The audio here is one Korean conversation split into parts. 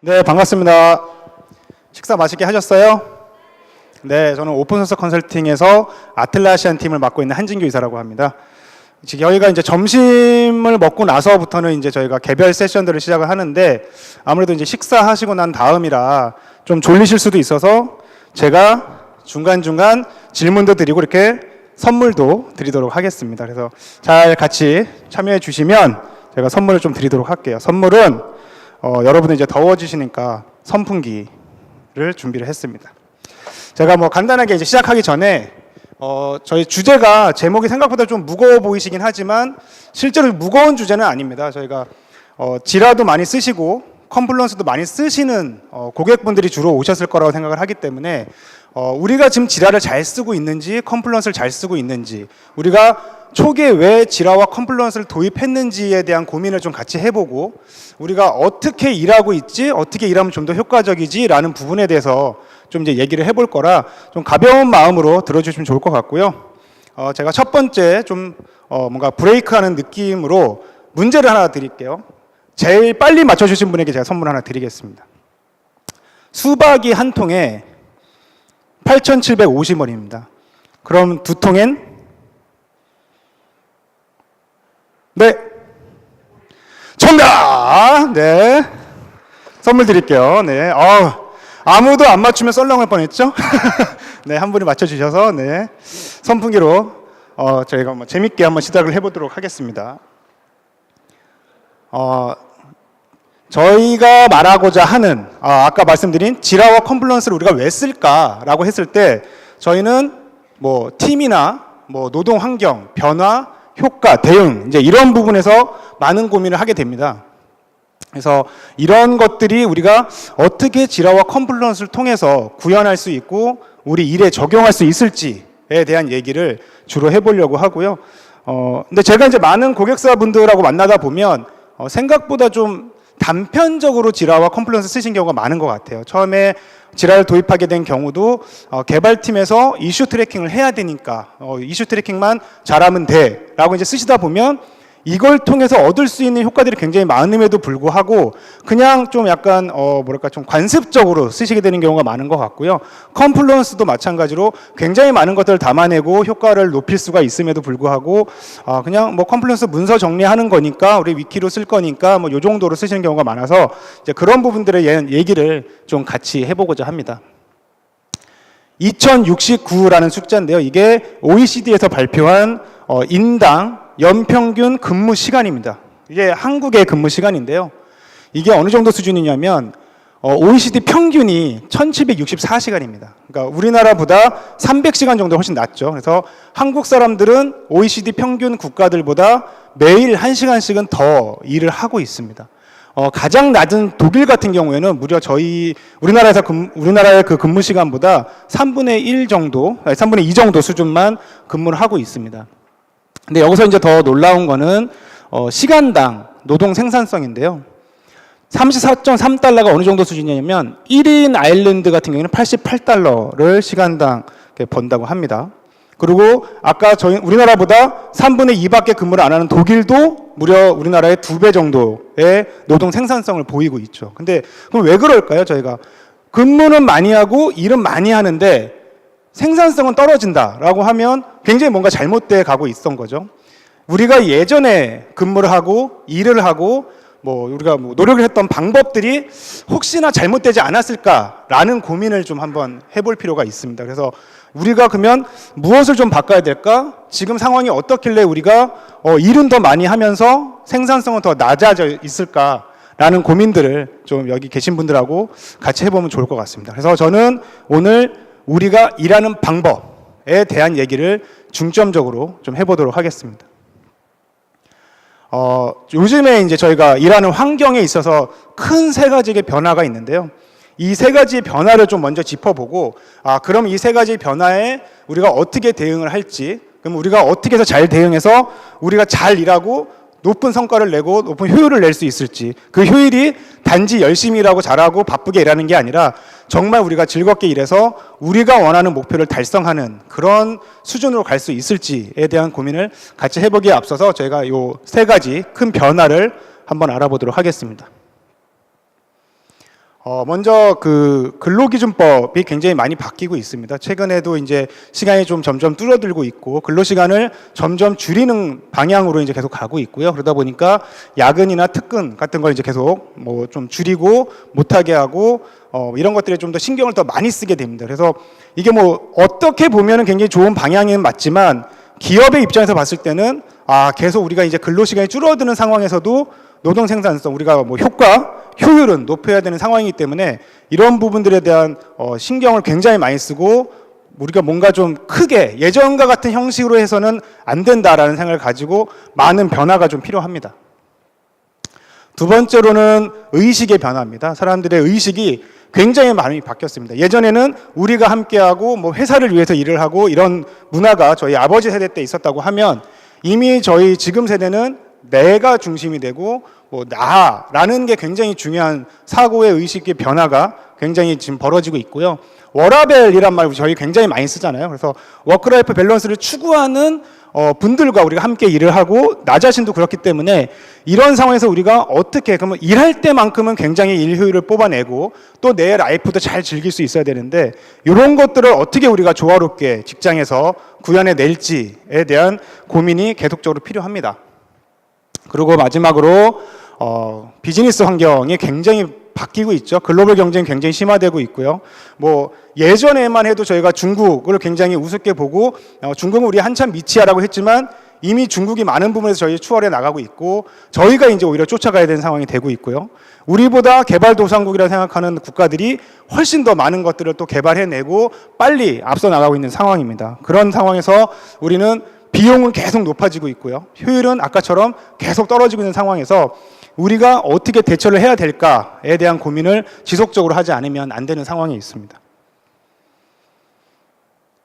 네, 반갑습니다. 식사 맛있게 하셨어요? 네, 저는 오픈소스 컨설팅에서 아틀라시안 팀을 맡고 있는 한진규 이사라고 합니다. 저희가 이제 점심을 먹고 나서부터는 이제 저희가 개별 세션들을 시작을 하는데 아무래도 이제 식사하시고 난 다음이라 좀 졸리실 수도 있어서 제가 중간중간 질문도 드리고 이렇게 선물도 드리도록 하겠습니다. 그래서 잘 같이 참여해 주시면 제가 선물을 좀 드리도록 할게요. 선물은 여러분이 이제 더워지시니까 선풍기를 준비를 했습니다. 제가 뭐 간단하게 이제 시작하기 전에 저희 주제가 제목이 생각보다 좀 무거워 보이시긴 하지만 실제로 무거운 주제는 아닙니다. 저희가 지라도 많이 쓰시고 컴플런스도 많이 쓰시는 고객분들이 주로 오셨을 거라고 생각을 하기 때문에 우리가 지금 지라를 잘 쓰고 있는지 컴플런스를 잘 쓰고 있는지 우리가 초기에 왜 지라와 컴플런스를 도입했는지에 대한 고민을 좀 같이 해보고 우리가 어떻게 일하고 있지 어떻게 일하면 좀 더 효과적이지 라는 부분에 대해서 좀 이제 얘기를 해볼 거라 좀 가벼운 마음으로 들어주시면 좋을 것 같고요. 제가 첫 번째 좀 뭔가 브레이크하는 느낌으로 문제를 하나 드릴게요. 제일 빨리 맞춰주신 분에게 제가 선물 하나 드리겠습니다. 수박이 한 통에 8,750원입니다. 그럼 두 통엔? 네. 정답! 네. 선물 드릴게요. 네. 아무도 안 맞추면 썰렁할 뻔했죠? 네, 한 분이 맞춰주셔서, 네. 선풍기로, 저희가 뭐 재밌게 한번 시작을 해보도록 하겠습니다. 저희가 말하고자 하는, 아까 말씀드린 지라와 컴플런스를 우리가 왜 쓸까라고 했을 때, 저희는 뭐 팀이나 뭐 노동 환경, 변화, 효과, 대응, 이제 이런 부분에서 많은 고민을 하게 됩니다. 그래서 이런 것들이 우리가 어떻게 지라와 컴플런스를 통해서 구현할 수 있고 우리 일에 적용할 수 있을지에 대한 얘기를 주로 해보려고 하고요. 근데 제가 이제 많은 고객사분들하고 만나다 보면 생각보다 좀 단편적으로 지라와 컴플런스 쓰신 경우가 많은 것 같아요. 처음에 지라를 도입하게 된 경우도 개발팀에서 이슈 트래킹을 해야 되니까 이슈 트래킹만 잘하면 돼 라고 이제 쓰시다 보면 이걸 통해서 얻을 수 있는 효과들이 굉장히 많음에도 불구하고 그냥 좀 약간 좀 관습적으로 쓰시게 되는 경우가 많은 것 같고요. 컴플런스도 마찬가지로 굉장히 많은 것들을 담아내고 효과를 높일 수가 있음에도 불구하고 그냥 뭐 컴플런스 문서 정리하는 거니까 우리 위키로 쓸 거니까 뭐 요 정도로 쓰시는 경우가 많아서 이제 그런 부분들의 얘기를 좀 같이 해보고자 합니다. 2069라는 숫자인데요. 이게 OECD에서 발표한 인당 연평균 근무 시간입니다. 이게 한국의 근무 시간인데요. 이게 어느 정도 수준이냐면 OECD 평균이 1764시간입니다. 그러니까 우리나라보다 300시간 정도 훨씬 낮죠. 그래서 한국 사람들은 OECD 평균 국가들보다 매일 1시간씩은 더 일을 하고 있습니다. 가장 낮은 독일 같은 경우에는 무려 우리나라의 그 근무 시간보다 3분의 1 정도, 3분의 2 정도 수준만 근무를 하고 있습니다. 근데 여기서 이제 더 놀라운 거는 시간당 노동 생산성인데요. 34.3달러가 어느 정도 수준이냐면 1인 아일랜드 같은 경우에는 88달러를 시간당 번다고 합니다. 그리고 아까 우리나라보다 3분의 2밖에 근무를 안 하는 독일도 무려 우리나라의 2배 정도의 노동 생산성을 보이고 있죠. 근데 그럼 왜 그럴까요? 저희가 근무는 많이 하고 일은 많이 하는데 생산성은 떨어진다라고 하면 굉장히 뭔가 잘못돼 가고 있던 거죠. 우리가 예전에 근무를 하고 일을 하고 우리가 노력을 했던 방법들이 혹시나 잘못되지 않았을까라는 고민을 좀 한번 해볼 필요가 있습니다. 그래서 우리가 그러면 무엇을 좀 바꿔야 될까? 지금 상황이 어떻길래 우리가 일은 더 많이 하면서 생산성은 더 낮아져 있을까라는 고민들을 좀 여기 계신 분들하고 같이 해보면 좋을 것 같습니다. 그래서 저는 오늘 우리가 일하는 방법에 대한 얘기를 중점적으로 좀 해보도록 하겠습니다. 요즘에 이제 저희가 일하는 환경에 있어서 큰 세 가지의 변화가 있는데요. 이 세 가지의 변화를 좀 먼저 짚어보고, 그럼 이 세 가지의 변화에 우리가 어떻게 대응을 할지, 그럼 우리가 어떻게 해서 잘 대응해서 우리가 잘 일하고 높은 성과를 내고 높은 효율을 낼 수 있을지, 그 효율이 단지 열심히 일하고 잘하고 바쁘게 일하는 게 아니라 정말 우리가 즐겁게 일해서 우리가 원하는 목표를 달성하는 그런 수준으로 갈 수 있을지에 대한 고민을 같이 해보기에 앞서서 저희가 이 세 가지 큰 변화를 한번 알아보도록 하겠습니다. 먼저 그 근로기준법이 굉장히 많이 바뀌고 있습니다. 최근에도 이제 시간이 좀 점점 줄어들고 있고 근로시간을 점점 줄이는 방향으로 이제 계속 가고 있고요. 그러다 보니까 야근이나 특근 같은 걸 이제 계속 뭐 좀 줄이고 못하게 하고 이런 것들에 좀 더 신경을 더 많이 쓰게 됩니다. 그래서 이게 뭐 어떻게 보면은 굉장히 좋은 방향은 맞지만 기업의 입장에서 봤을 때는 계속 우리가 이제 근로시간이 줄어드는 상황에서도 노동 생산성, 우리가 뭐 효율은 높여야 되는 상황이기 때문에 이런 부분들에 대한 신경을 굉장히 많이 쓰고 우리가 뭔가 좀 크게 예전과 같은 형식으로 해서는 안 된다라는 생각을 가지고 많은 변화가 좀 필요합니다. 두 번째로는 의식의 변화입니다. 사람들의 의식이 굉장히 많이 바뀌었습니다. 예전에는 우리가 함께하고 뭐 회사를 위해서 일을 하고 이런 문화가 저희 아버지 세대 때 있었다고 하면 이미 저희 지금 세대는 내가 중심이 되고 뭐 나라는 게 굉장히 중요한 사고의 의식의 변화가 굉장히 지금 벌어지고 있고요. 워라밸이란 말 저희 굉장히 많이 쓰잖아요. 그래서 워크라이프 밸런스를 추구하는 분들과 우리가 함께 일을 하고 나 자신도 그렇기 때문에 이런 상황에서 우리가 어떻게 그러면 일할 때만큼은 굉장히 일 효율을 뽑아내고 또 내 라이프도 잘 즐길 수 있어야 되는데 이런 것들을 어떻게 우리가 조화롭게 직장에서 구현해낼지에 대한 고민이 계속적으로 필요합니다. 그리고 마지막으로 비즈니스 환경이 굉장히 바뀌고 있죠. 글로벌 경쟁이 굉장히 심화되고 있고요. 뭐 예전에만 해도 저희가 중국을 굉장히 우습게 보고 중국은 우리 한참 미치하라고 했지만 이미 중국이 많은 부분에서 저희 추월해 나가고 있고 저희가 이제 오히려 쫓아가야 되는 상황이 되고 있고요. 우리보다 개발도상국이라 생각하는 국가들이 훨씬 더 많은 것들을 또 개발해내고 빨리 앞서 나가고 있는 상황입니다. 그런 상황에서 우리는 비용은 계속 높아지고 있고요. 효율은 아까처럼 계속 떨어지고 있는 상황에서 우리가 어떻게 대처를 해야 될까에 대한 고민을 지속적으로 하지 않으면 안 되는 상황이 있습니다.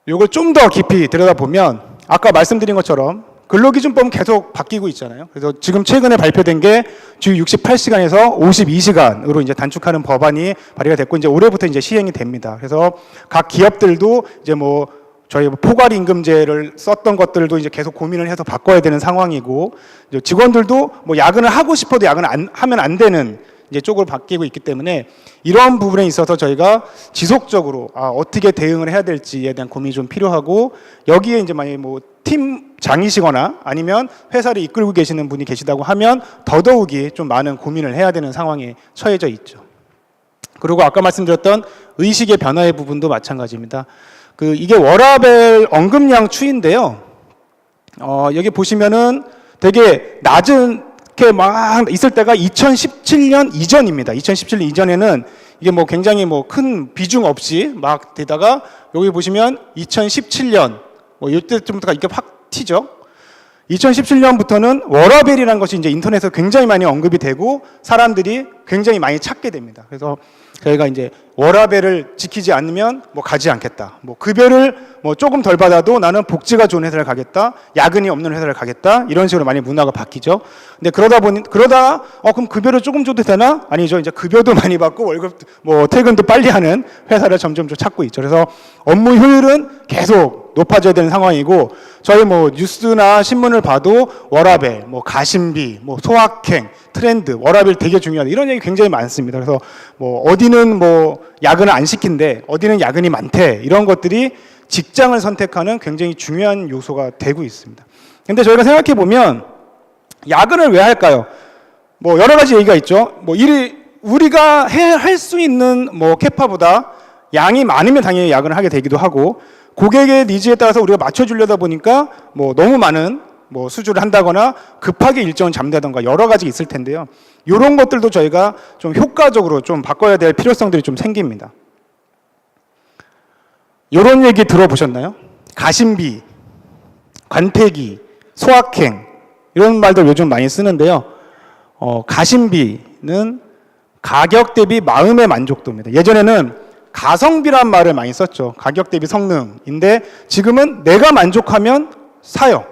이걸 좀 더 깊이 들여다보면 아까 말씀드린 것처럼 근로기준법은 계속 바뀌고 있잖아요. 그래서 지금 최근에 발표된 게 주 68시간에서 52시간으로 이제 단축하는 법안이 발의가 됐고 이제 올해부터 이제 시행이 됩니다. 그래서 각 기업들도 이제 뭐 저희 포괄 임금제를 썼던 것들도 이제 계속 고민을 해서 바꿔야 되는 상황이고 직원들도 뭐 야근을 하고 싶어도 야근을 하면 안 되는 이제 쪽으로 바뀌고 있기 때문에 이런 부분에 있어서 저희가 지속적으로 어떻게 대응을 해야 될지에 대한 고민이 좀 필요하고 여기에 이제 만약에 뭐 팀장이시거나 아니면 회사를 이끌고 계시는 분이 계시다고 하면 더더욱이 좀 많은 고민을 해야 되는 상황에 처해져 있죠. 그리고 아까 말씀드렸던 의식의 변화의 부분도 마찬가지입니다. 이게 워라밸 언급량 추인데요. 여기 보시면은 되게 낮은 게 막 있을 때가 2017년 이전입니다. 2017년 이전에는 이게 뭐 굉장히 뭐 큰 비중 없이 막 되다가 여기 보시면 2017년 뭐 이때쯤부터가 이게 확 튀죠. 2017년부터는 워라밸이라는 것이 이제 인터넷에서 굉장히 많이 언급이 되고 사람들이 굉장히 많이 찾게 됩니다. 그래서 저희가 이제 워라밸을 지키지 않으면 뭐 가지 않겠다. 뭐 급여를 뭐 조금 덜 받아도 나는 복지가 좋은 회사를 가겠다. 야근이 없는 회사를 가겠다. 이런 식으로 많이 문화가 바뀌죠. 근데 그러다 그럼 급여를 조금 줘도 되나? 아니죠. 이제 급여도 많이 받고 월급 뭐 퇴근도 빨리 하는 회사를 점점 좀 찾고 있죠. 그래서 업무 효율은 계속 높아져야 되는 상황이고 저희 뭐 뉴스나 신문을 봐도 워라밸, 뭐 가심비, 뭐 소확행, 트렌드, 워라밸 되게 중요하다. 이런 얘기 굉장히 많습니다. 그래서 뭐 어디는 뭐 야근을 안 시킨대, 어디는 야근이 많대. 이런 것들이 직장을 선택하는 굉장히 중요한 요소가 되고 있습니다. 근데 저희가 생각해 보면 야근을 왜 할까요? 뭐 여러 가지 얘기가 있죠. 뭐 우리가 할 수 있는 뭐 캐파보다 양이 많으면 당연히 야근을 하게 되기도 하고 고객의 니즈에 따라서 우리가 맞춰주려다 보니까 뭐 너무 많은 뭐 수주를 한다거나 급하게 일정을 잡는다던가 여러 가지 있을 텐데요. 이런 것들도 저희가 좀 효과적으로 좀 바꿔야 될 필요성들이 좀 생깁니다. 이런 얘기 들어보셨나요? 가심비, 관폐기, 소확행 이런 말들 요즘 많이 쓰는데요. 가심비는 가격 대비 마음의 만족도입니다. 예전에는 가성비란 말을 많이 썼죠. 가격 대비 성능인데 지금은 내가 만족하면 사요.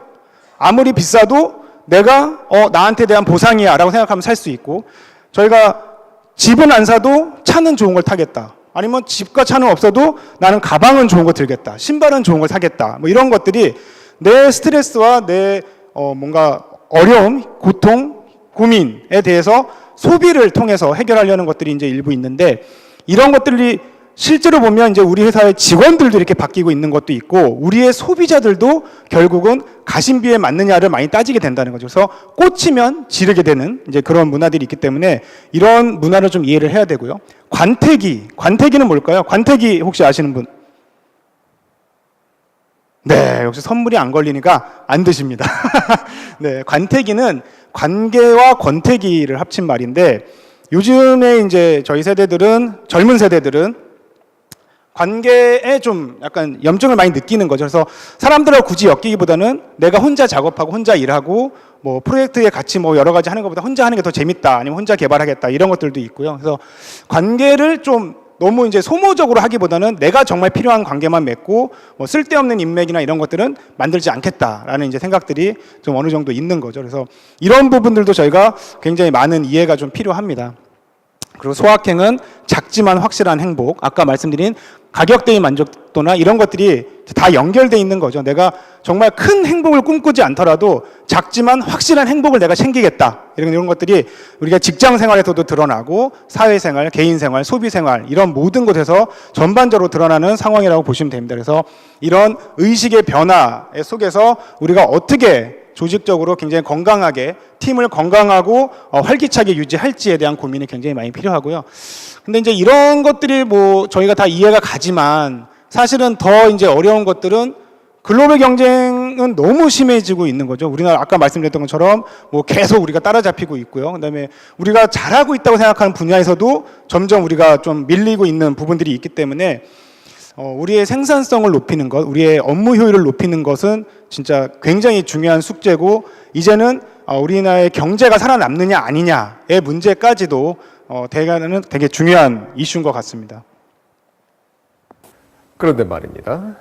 아무리 비싸도 내가 나한테 대한 보상이야 라고 생각하면 살 수 있고 저희가 집은 안 사도 차는 좋은 걸 타겠다. 아니면 집과 차는 없어도 나는 가방은 좋은 거 들겠다. 신발은 좋은 걸 사겠다. 뭐 이런 것들이 내 스트레스와 내 뭔가 어려움, 고통, 고민에 대해서 소비를 통해서 해결하려는 것들이 이제 일부 있는데, 이런 것들이 실제로 보면 이제 우리 회사의 직원들도 이렇게 바뀌고 있는 것도 있고, 우리의 소비자들도 결국은 가심비에 맞느냐를 많이 따지게 된다는 거죠. 그래서 꽂히면 지르게 되는 이제 그런 문화들이 있기 때문에 이런 문화를 좀 이해를 해야 되고요. 관태기는 뭘까요? 관태기 혹시 아시는 분? 네, 역시 선물이 안 걸리니까 안 드십니다. 네, 관태기는 관계와 권태기를 합친 말인데, 요즘에 이제 저희 세대들은, 젊은 세대들은 관계에 좀 약간 염증을 많이 느끼는 거죠. 그래서 사람들하고 굳이 엮이기보다는 내가 혼자 작업하고 혼자 일하고 뭐 프로젝트에 같이 뭐 여러 가지 하는 것보다 혼자 하는 게 더 재밌다, 아니면 혼자 개발하겠다, 이런 것들도 있고요. 그래서 관계를 좀 너무 이제 소모적으로 하기보다는 내가 정말 필요한 관계만 맺고 뭐 쓸데없는 인맥이나 이런 것들은 만들지 않겠다라는 이제 생각들이 좀 어느 정도 있는 거죠. 그래서 이런 부분들도 저희가 굉장히 많은 이해가 좀 필요합니다. 그리고 소확행은 작지만 확실한 행복, 아까 말씀드린 가격 대비 만족도나 이런 것들이 다 연결되어 있는 거죠. 내가 정말 큰 행복을 꿈꾸지 않더라도 작지만 확실한 행복을 내가 챙기겠다, 이런 것들이 우리가 직장 생활에서도 드러나고 사회생활, 개인생활, 소비생활, 이런 모든 곳에서 전반적으로 드러나는 상황이라고 보시면 됩니다. 그래서 이런 의식의 변화 속에서 우리가 어떻게 조직적으로 굉장히 건강하게 팀을 건강하고 활기차게 유지할지에 대한 고민이 굉장히 많이 필요하고요. 근데 이제 이런 것들이 뭐 저희가 다 이해가 가지만, 사실은 더 이제 어려운 것들은 글로벌 경쟁은 너무 심해지고 있는 거죠. 우리나라 아까 말씀드렸던 것처럼 뭐 계속 우리가 따라잡히고 있고요. 그다음에 우리가 잘하고 있다고 생각하는 분야에서도 점점 우리가 좀 밀리고 있는 부분들이 있기 때문에 우리의 생산성을 높이는 것, 우리의 업무 효율을 높이는 것은 진짜 굉장히 중요한 숙제고, 이제는 우리나라의 경제가 살아남느냐 아니냐의 문제까지도 되게 중요한 이슈인 것 같습니다. 그런데 말입니다.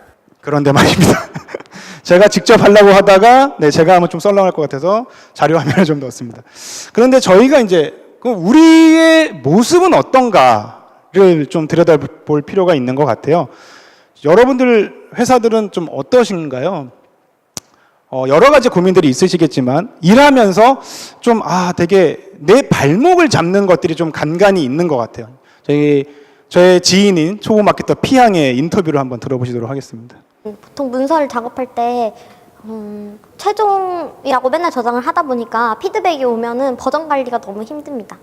제가 직접 하려고 하다가 제가 하면 좀 썰렁할 것 같아서 자료 화면을 좀 넣었습니다. 그런데 저희가 이제 우리의 모습은 어떤가를 좀 들여다볼 필요가 있는 것 같아요. 여러분들 회사들은 좀 어떠신가요? 여러 가지 고민들이 있으시겠지만 일하면서 좀 되게 내 발목을 잡는 것들이 좀 간간히 있는 것 같아요. 저의 지인인 초보 마케터 피양의 인터뷰를 한번 들어보시도록 하겠습니다. 보통 문서를 작업할 때 최종이라고 맨날 저장을 하다 보니까 피드백이 오면은 버전 관리가 너무 힘듭니다.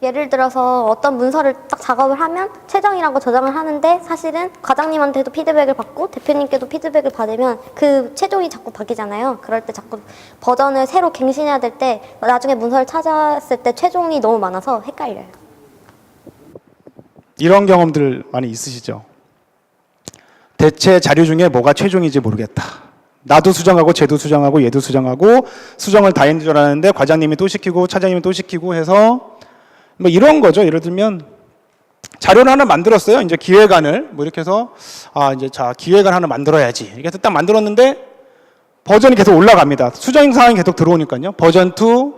예를 들어서 어떤 문서를 딱 작업을 하면 최종이라고 저장을 하는데, 사실은 과장님한테도 피드백을 받고 대표님께도 피드백을 받으면 그 최종이 자꾸 바뀌잖아요. 그럴 때 자꾸 버전을 새로 갱신해야 될 때 나중에 문서를 찾았을 때 최종이 너무 많아서 헷갈려요. 이런 경험들 많이 있으시죠? 대체 자료 중에 뭐가 최종인지 모르겠다. 나도 수정하고 쟤도 수정하고 얘도 수정하고 수정을 다 했는 줄 알았는데 과장님이 또 시키고 차장님이 또 시키고 해서 뭐 이런 거죠. 예를 들면 자료를 하나 만들었어요. 이제 기획안을 뭐 이렇게 해서 이제 기획안 하나 만들어야지. 이렇게 해서 딱 만들었는데 버전이 계속 올라갑니다. 수정 사항이 계속 들어오니까요. 버전 2,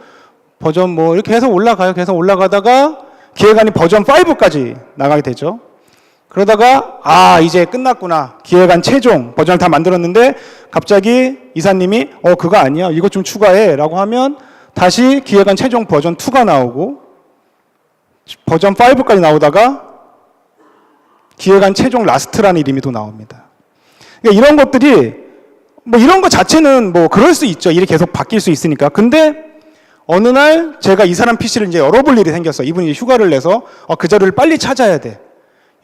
버전 뭐 이렇게 해서 올라가요. 계속 올라가다가 기획안이 버전 5까지 나가게 되죠. 그러다가 이제 끝났구나. 기획안 최종 버전을 다 만들었는데 갑자기 이사님이 그거 아니야. 이거 좀 추가해 라고 하면 다시 기획안 최종 버전 2가 나오고 버전 5까지 나오다가 기획안 최종 라스트라는 이름이 또 나옵니다. 그러니까 이런 것들이 뭐 이런 것 자체는 뭐 그럴 수 있죠. 일이 계속 바뀔 수 있으니까. 근데 어느 날 제가 이 사람 PC를 이제 열어볼 일이 생겼어. 이분이 이제 휴가를 내서 그 자료를 빨리 찾아야 돼.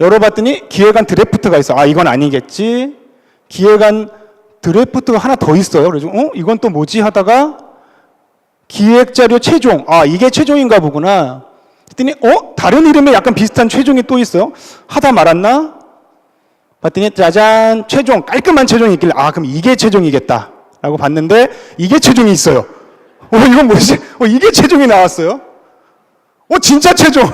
열어봤더니 기획안 드래프트가 있어. 이건 아니겠지. 기획안 드래프트가 하나 더 있어요. 그래서 이건 또 뭐지 하다가 기획자료 최종. 이게 최종인가 보구나. 그랬더니 다른 이름의 약간 비슷한 최종이 또 있어요. 하다 말았나? 봤더니 짜잔, 최종, 깔끔한 최종이 있길래 그럼 이게 최종이겠다 라고 봤는데 이게 최종이 있어요. 이건 뭐지? 이게 최종이 나왔어요. 진짜 최종.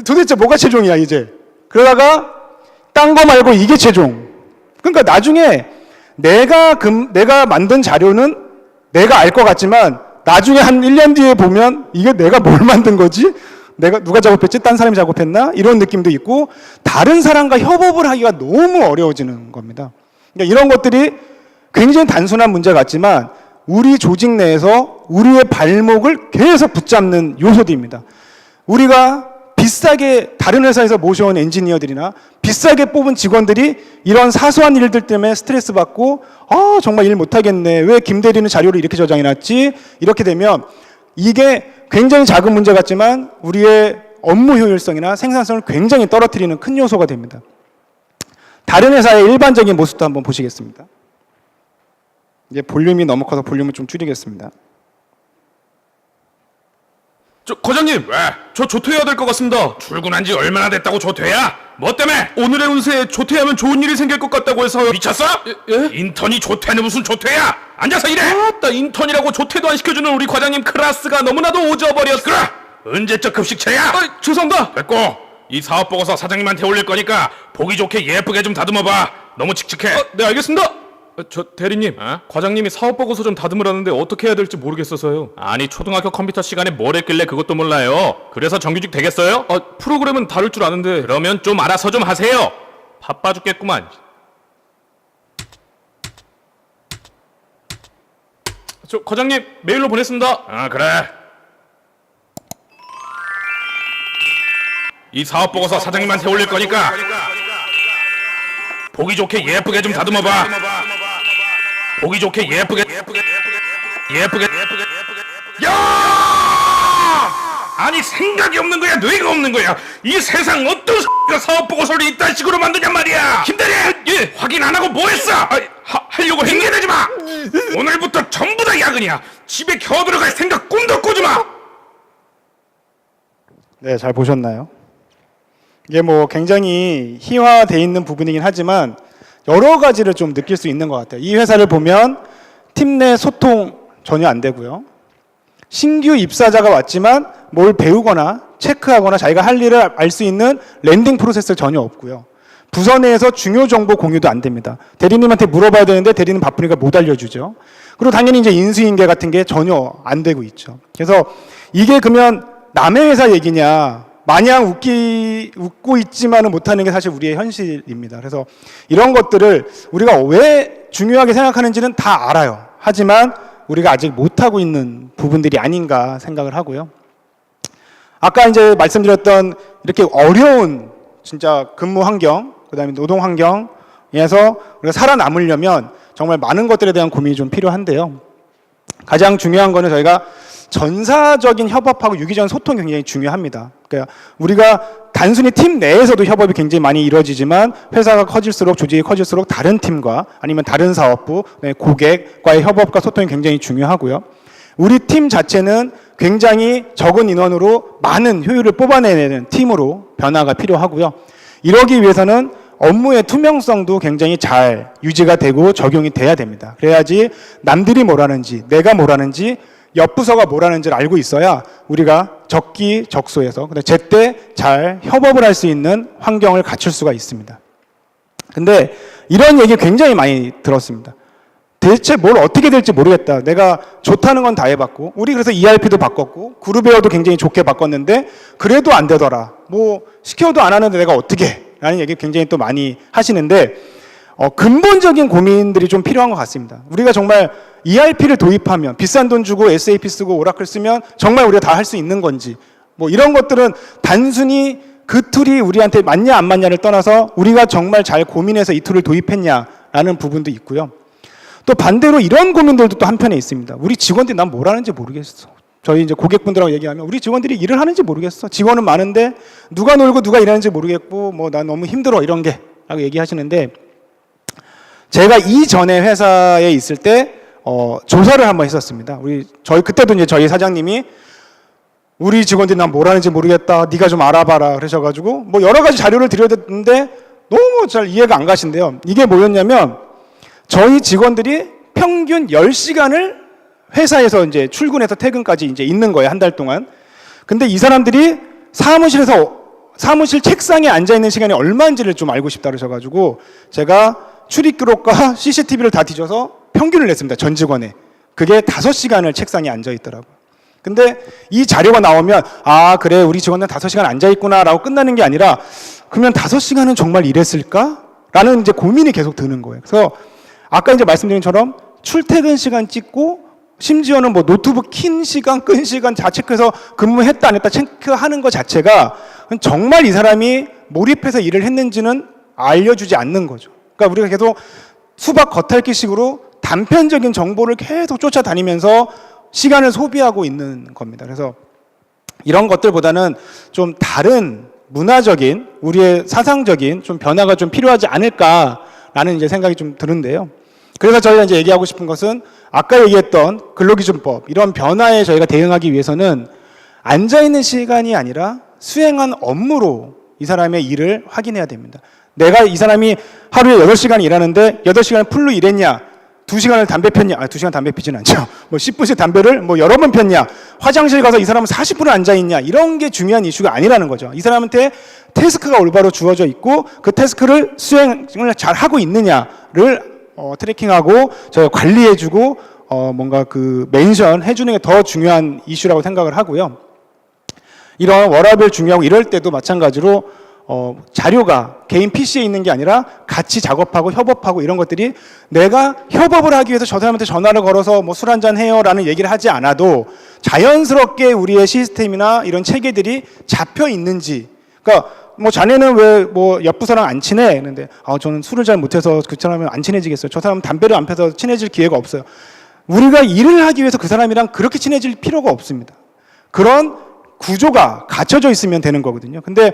도대체 뭐가 최종이야 이제. 그러다가 딴 거 말고 이게 최종. 그러니까 나중에 내가 만든 자료는 내가 알 것 같지만 나중에 한 1년 뒤에 보면 이게 내가 뭘 만든 거지? 내가 누가 작업했지? 딴 사람이 작업했나? 이런 느낌도 있고 다른 사람과 협업을 하기가 너무 어려워지는 겁니다. 그러니까 이런 것들이 굉장히 단순한 문제 같지만 우리 조직 내에서 우리의 발목을 계속 붙잡는 요소들입니다. 우리가 비싸게 다른 회사에서 모셔온 엔지니어들이나 비싸게 뽑은 직원들이 이런 사소한 일들 때문에 스트레스 받고 정말 일 못하겠네. 왜 김 대리는 자료를 이렇게 저장해놨지? 이렇게 되면 이게 굉장히 작은 문제 같지만 우리의 업무 효율성이나 생산성을 굉장히 떨어뜨리는 큰 요소가 됩니다. 다른 회사의 일반적인 모습도 한번 보시겠습니다. 이제 볼륨이 너무 커서 볼륨을 좀 줄이겠습니다. 과장님, 왜? 저 조퇴해야 될 것 같습니다. 출근한 지 얼마나 됐다고 조퇴야? 뭐 때문에? 오늘의 운세에 조퇴하면 좋은 일이 생길 것 같다고 해서. 미쳤어? 예? 인턴이 조퇴는 무슨 조퇴야? 앉아서 일해! 나 인턴이라고 조퇴도 안 시켜주는 우리 과장님 클래스가 너무나도 오져버렸어. 그래! 언제적 급식체야? 죄송합니다. 됐고, 이 사업 보고서 사장님한테 올릴 거니까 보기 좋게 예쁘게 좀 다듬어봐. 너무 칙칙해. 네, 알겠습니다. 저 대리님, 과장님이 사업 보고서 좀 다듬으라는데 어떻게 해야 될지 모르겠어서요. 아니, 초등학교 컴퓨터 시간에 뭘 했길래 그것도 몰라요. 그래서 정규직 되겠어요? 프로그램은 다룰 줄 아는데. 그러면 좀 알아서 좀 하세요. 바빠 죽겠구만. 저 과장님 메일로 보냈습니다. 그래. 이 사업 보고서 사장님한테 올릴 거니까 보기 좋게 예쁘게 좀 다듬어봐. 보기 좋게 예쁘게. 야! 아니, 생각이 없는 거야, 뇌가 없는 거야. 이 세상 어떤 X가 사업 보고서를 이딴 식으로 만드냔 말이야. 김대리, 예, 확인 안 하고 뭐 했어? 하려고 핑계대지 마. 오늘부터 전부 다 야근이야. 집에 겨우 들어갈 생각 꿈도 꾸지 마. 네, 잘 보셨나요? 이게 뭐 굉장히 희화되어 있는 부분이긴 하지만 여러 가지를 좀 느낄 수 있는 것 같아요. 이 회사를 보면 팀 내 소통 전혀 안 되고요. 신규 입사자가 왔지만 뭘 배우거나 체크하거나 자기가 할 일을 알 수 있는 랜딩 프로세스 전혀 없고요. 부서 내에서 중요 정보 공유도 안 됩니다. 대리님한테 물어봐야 되는데 대리는 바쁘니까 못 알려주죠. 그리고 당연히 이제 인수인계 같은 게 전혀 안 되고 있죠. 그래서 이게 그러면 남의 회사 얘기냐, 마냥 웃고 있지만은 못하는 게 사실 우리의 현실입니다. 그래서 이런 것들을 우리가 왜 중요하게 생각하는지는 다 알아요. 하지만 우리가 아직 못하고 있는 부분들이 아닌가 생각을 하고요. 아까 이제 말씀드렸던 이렇게 어려운 진짜 근무 환경, 그 다음에 노동 환경에서 우리가 살아남으려면 정말 많은 것들에 대한 고민이 좀 필요한데요. 가장 중요한 거는 저희가 전사적인 협업하고 유기적인 소통이 굉장히 중요합니다. 그러니까 우리가 단순히 팀 내에서도 협업이 굉장히 많이 이루어지지만 회사가 커질수록, 조직이 커질수록 다른 팀과 아니면 다른 사업부, 고객과의 협업과 소통이 굉장히 중요하고요. 우리 팀 자체는 굉장히 적은 인원으로 많은 효율을 뽑아내는 팀으로 변화가 필요하고요. 이러기 위해서는 업무의 투명성도 굉장히 잘 유지가 되고 적용이 돼야 됩니다. 그래야지 남들이 뭐라는지, 내가 뭐라는지, 옆 부서가 뭐라는지를 알고 있어야 우리가 적기적소에서 제때 잘 협업을 할 수 있는 환경을 갖출 수가 있습니다. 근데 이런 얘기 굉장히 많이 들었습니다. 대체 뭘 어떻게 될지 모르겠다. 내가 좋다는 건 다 해봤고, 우리 그래서 ERP도 바꿨고, 그룹웨어도 굉장히 좋게 바꿨는데 그래도 안 되더라. 뭐 시켜도 안 하는데 내가 어떻게? 라는 얘기 굉장히 또 많이 하시는데 근본적인 고민들이 좀 필요한 것 같습니다. 우리가 정말 ERP를 도입하면 비싼 돈 주고 SAP 쓰고 오라클 쓰면 정말 우리가 다 할 수 있는 건지, 뭐 이런 것들은 단순히 그 툴이 우리한테 맞냐 안 맞냐를 떠나서 우리가 정말 잘 고민해서 이 툴을 도입했냐라는 부분도 있고요. 또 반대로 이런 고민들도 또 한편에 있습니다. 우리 직원들이 난 뭘 하는지 모르겠어. 저희 이제 고객분들하고 얘기하면 우리 직원들이 일을 하는지 모르겠어. 직원은 많은데 누가 놀고 누가 일하는지 모르겠고 뭐 난 너무 힘들어 이런 게 라고 얘기하시는데, 제가 이전에 회사에 있을 때 조사를 한번 했었습니다. 그때도 이제 저희 사장님이 우리 직원들이 난 뭘 하는지 모르겠다. 네가 좀 알아봐라. 그러셔가지고 뭐 여러 가지 자료를 드렸는데 너무 잘 이해가 안 가신대요. 이게 뭐였냐면 저희 직원들이 평균 10시간을 회사에서 이제 출근해서 퇴근까지 이제 있는 거예요. 한 달 동안. 근데 이 사람들이 사무실 책상에 앉아 있는 시간이 얼마인지를 좀 알고 싶다 그러셔가지고 제가 출입 기록과 CCTV를 다 뒤져서 평균을 냈습니다. 전 직원의. 그게 5시간을 책상에 앉아 있더라고요. 근데 이 자료가 나오면 그래 우리 직원은 5시간 앉아 있구나 라고 끝나는 게 아니라 그러면 5시간은 정말 일했을까? 라는 이제 고민이 계속 드는 거예요. 그래서 아까 이제 말씀드린 것처럼 출퇴근 시간 찍고 심지어는 뭐 노트북 킨 시간, 끈 시간 다 체크해서 근무했다 안 했다 체크하는 것 자체가 정말 이 사람이 몰입해서 일을 했는지는 알려주지 않는 거죠. 그러니까 우리가 계속 수박 겉핥기식으로 단편적인 정보를 계속 쫓아다니면서 시간을 소비하고 있는 겁니다. 그래서 이런 것들보다는 좀 다른 문화적인, 우리의 사상적인 좀 변화가 좀 필요하지 않을까라는 이제 생각이 좀 드는데요. 그래서 저희가 이제 얘기하고 싶은 것은 아까 얘기했던 근로기준법, 이런 변화에 저희가 대응하기 위해서는 앉아있는 시간이 아니라 수행한 업무로 이 사람의 일을 확인해야 됩니다. 내가 이 사람이 하루에 8시간 일하는데 8시간을 풀로 일했냐, 2시간을 담배 폈냐, 2시간 담배 피진 않죠. 뭐 10분씩 담배를 뭐 여러 번 폈냐, 화장실 가서 이 사람은 40분을 앉아있냐, 이런 게 중요한 이슈가 아니라는 거죠. 이 사람한테 태스크가 올바로 주어져 있고 그 태스크를 수행을 잘 하고 있느냐를 트래킹하고 저희가 관리해주고 뭔가 그 멘션 해주는 게 더 중요한 이슈라고 생각을 하고요. 이런 워라밸 중요하고 이럴 때도 마찬가지로 자료가 개인 PC에 있는 게 아니라 같이 작업하고 협업하고 이런 것들이 내가 협업을 하기 위해서 저 사람한테 전화를 걸어서 뭐 술 한잔 해요라는 얘기를 하지 않아도 자연스럽게 우리의 시스템이나 이런 체계들이 잡혀 있는지, 그러니까 뭐 자네는 왜 뭐 옆 부서랑 안 친해? 근데 저는 술을 잘 못해서 그 사람이랑 안 친해지겠어요. 저 사람은 담배를 안 펴서 친해질 기회가 없어요. 우리가 일을 하기 위해서 그 사람이랑 그렇게 친해질 필요가 없습니다. 그런 구조가 갖춰져 있으면 되는 거거든요. 근데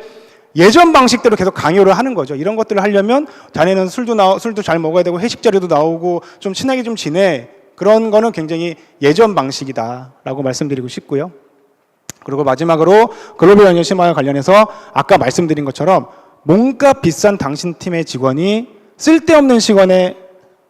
예전 방식대로 계속 강요를 하는 거죠. 이런 것들을 하려면 자네는 술도 잘 먹어야 되고 회식 자리도 나오고 좀 친하게 좀 지내. 그런 거는 굉장히 예전 방식이다라고 말씀드리고 싶고요. 그리고 마지막으로 글로벌 연결 심화와 관련해서 아까 말씀드린 것처럼 몸값 비싼 당신 팀의 직원이 쓸데없는 시간에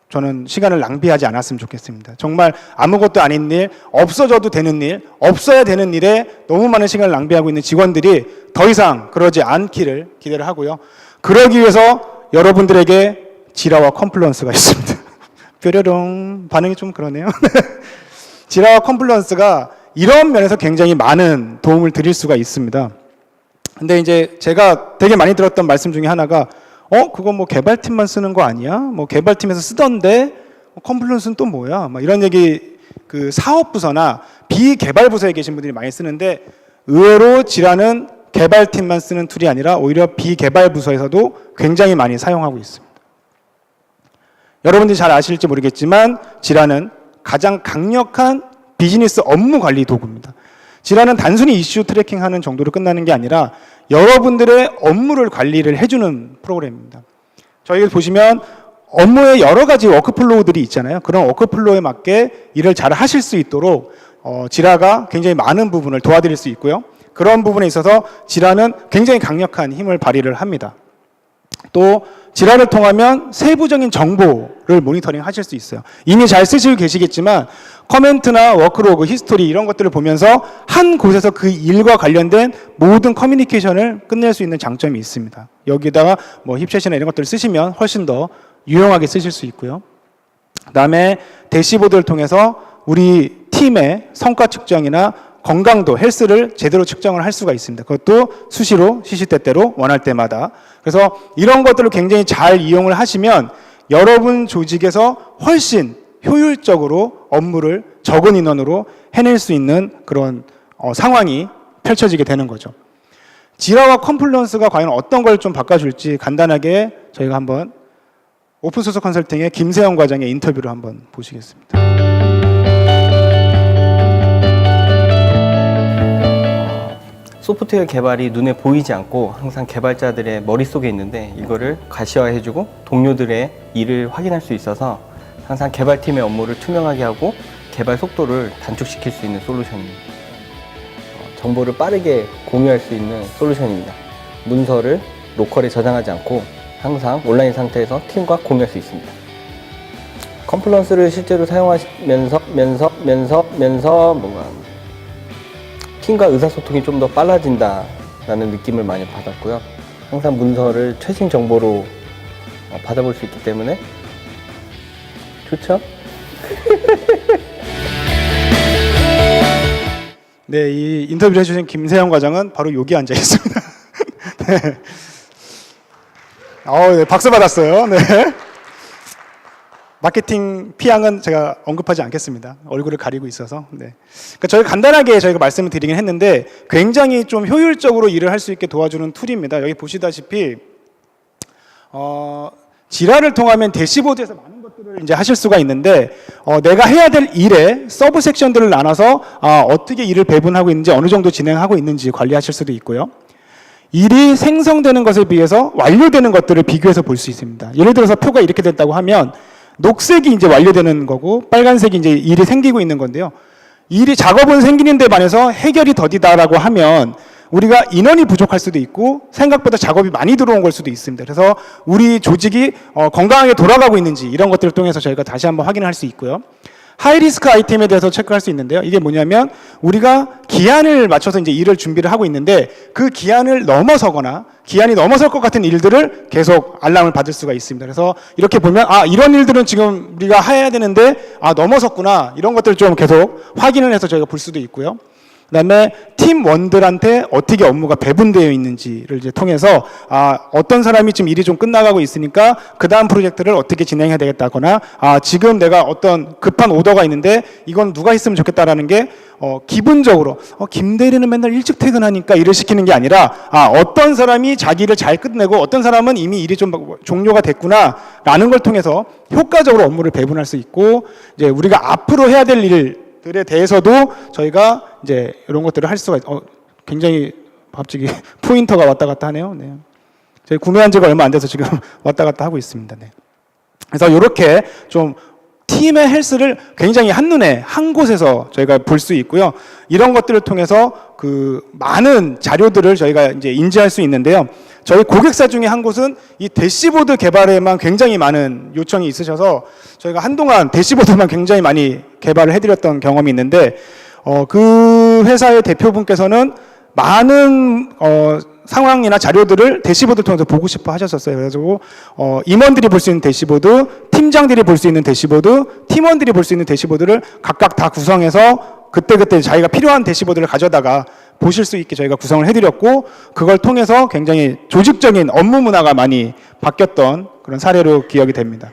저는 시간을 낭비하지 않았으면 좋겠습니다. 정말 아무것도 아닌 일, 없어져도 되는 일, 없어야 되는 일에 너무 많은 시간을 낭비하고 있는 직원들이 더 이상 그러지 않기를 기대를 하고요. 그러기 위해서 여러분들에게 지라와 컴플런스가 있습니다. 뾰로롱 반응이 좀 그러네요. 지라와 컴플런스가 이런 면에서 굉장히 많은 도움을 드릴 수가 있습니다. 근데 이제 제가 되게 많이 들었던 말씀 중에 하나가 그거 뭐 개발팀만 쓰는 거 아니야? 뭐 개발팀에서 쓰던데 컴플런스는 또 뭐야? 막 이런 얘기 그 사업부서나 비개발부서에 계신 분들이 많이 쓰는데 의외로 지라는 개발팀만 쓰는 툴이 아니라 오히려 비개발부서에서도 굉장히 많이 사용하고 있습니다. 여러분들이 잘 아실지 모르겠지만 지라는 가장 강력한 비즈니스 업무 관리 도구입니다. 지라는 단순히 이슈 트래킹하는 정도로 끝나는 게 아니라 여러분들의 업무를 관리를 해주는 프로그램입니다. 저희 보시면 업무에 여러 가지 워크플로우들이 있잖아요. 그런 워크플로우에 맞게 일을 잘 하실 수 있도록 지라가 굉장히 많은 부분을 도와드릴 수 있고요. 그런 부분에 있어서 지라는 굉장히 강력한 힘을 발휘를 합니다. 또 지라를 통하면 세부적인 정보를 모니터링 하실 수 있어요. 이미 잘 쓰시고 계시겠지만 커멘트나 워크로그, 히스토리 이런 것들을 보면서 한 곳에서 그 일과 관련된 모든 커뮤니케이션을 끝낼 수 있는 장점이 있습니다. 여기다가 뭐 힙챗이나 이런 것들을 쓰시면 훨씬 더 유용하게 쓰실 수 있고요. 그다음에 대시보드를 통해서 우리 팀의 성과 측정이나 건강도, 헬스를 제대로 측정을 할 수가 있습니다. 그것도 수시로, 시시때때로, 원할 때마다. 그래서 이런 것들을 굉장히 잘 이용을 하시면 여러분 조직에서 훨씬 효율적으로 업무를 적은 인원으로 해낼 수 있는 그런 상황이 펼쳐지게 되는 거죠. 지라와 컴플런스가 과연 어떤 걸 좀 바꿔줄지 간단하게 저희가 한번 오픈소스 컨설팅의 김세영 과장의 인터뷰를 한번 보시겠습니다. 소프트웨어 개발이 눈에 보이지 않고 항상 개발자들의 머릿속에 있는데 이거를 가시화해주고 동료들의 일을 확인할 수 있어서 항상 개발팀의 업무를 투명하게 하고 개발 속도를 단축시킬 수 있는 솔루션입니다. 정보를 빠르게 공유할 수 있는 솔루션입니다. 문서를 로컬에 저장하지 않고 항상 온라인 상태에서 팀과 공유할 수 있습니다. 컴플런스를 실제로 사용하면서 뭔가 팀과 의사소통이 좀 더 빨라진다라는 느낌을 많이 받았고요. 항상 문서를 최신 정보로 받아볼 수 있기 때문에 좋죠? 네, 이 인터뷰를 해주신 김세영 과장은 바로 여기 앉아 있습니다. 네. 네, 박수 받았어요. 네. 마케팅 피양은 제가 언급하지 않겠습니다. 얼굴을 가리고 있어서. 네. 그러니까 저희가 간단하게 저희가 말씀을 드리긴 했는데 굉장히 좀 효율적으로 일을 할 수 있게 도와주는 툴입니다. 여기 보시다시피 지라를 통하면 대시보드에서 많은 것들을 이제 하실 수가 있는데 내가 해야 될 일에 서브 섹션들을 나눠서 어떻게 일을 배분하고 있는지 어느 정도 진행하고 있는지 관리하실 수도 있고요. 일이 생성되는 것에 비해서 완료되는 것들을 비교해서 볼 수 있습니다. 예를 들어서 표가 이렇게 됐다고 하면 녹색이 이제 완료되는 거고 빨간색이 이제 일이 생기고 있는 건데요. 작업은 생기는 데 반해서 해결이 더디다라고 하면 우리가 인원이 부족할 수도 있고 생각보다 작업이 많이 들어온 걸 수도 있습니다. 그래서 우리 조직이 건강하게 돌아가고 있는지 이런 것들을 통해서 저희가 다시 한번 확인할 수 있고요. 하이리스크 아이템에 대해서 체크할 수 있는데요. 이게 뭐냐면 우리가 기한을 맞춰서 이제 일을 준비를 하고 있는데 그 기한을 넘어서거나 기한이 넘어설 것 같은 일들을 계속 알람을 받을 수가 있습니다. 그래서 이렇게 보면 이런 일들은 지금 우리가 해야 되는데 넘어섰구나 이런 것들을 좀 계속 확인을 해서 저희가 볼 수도 있고요. 그다음에 팀원들한테 어떻게 업무가 배분되어 있는지를 이제 통해서 어떤 사람이 지금 일이 좀 끝나가고 있으니까 그 다음 프로젝트를 어떻게 진행해야 되겠다거나 지금 내가 어떤 급한 오더가 있는데 이건 누가 했으면 좋겠다라는 게 기분적으로 김 대리는 맨날 일찍 퇴근하니까 일을 시키는 게 아니라 어떤 사람이 자기 일을 잘 끝내고 어떤 사람은 이미 일이 좀 종료가 됐구나라는 걸 통해서 효과적으로 업무를 배분할 수 있고 이제 우리가 앞으로 해야 될 일들에 대해서도 저희가 이제 이런 것들을 할 수가 굉장히 갑자기 포인터가 왔다 갔다 하네요. 네. 저희 구매한 지가 얼마 안 돼서 지금 왔다 갔다 하고 있습니다. 네. 그래서 이렇게 좀 팀의 헬스를 굉장히 한눈에 한 곳에서 저희가 볼 수 있고요. 이런 것들을 통해서 그 많은 자료들을 저희가 이제 인지할 수 있는데요. 저희 고객사 중에 한 곳은 이 대시보드 개발에만 굉장히 많은 요청이 있으셔서 저희가 한동안 대시보드만 굉장히 많이 개발을 해드렸던 경험이 있는데 그 회사의 대표분께서는 많은 상황이나 자료들을 대시보드를 통해서 보고 싶어 하셨었어요. 그래가지고 임원들이 볼 수 있는 대시보드, 팀장들이 볼 수 있는 대시보드, 팀원들이 볼 수 있는 대시보드를 각각 다 구성해서 그때그때 자기가 필요한 대시보드를 가져다가 보실 수 있게 저희가 구성을 해드렸고 그걸 통해서 굉장히 조직적인 업무 문화가 많이 바뀌었던 그런 사례로 기억이 됩니다.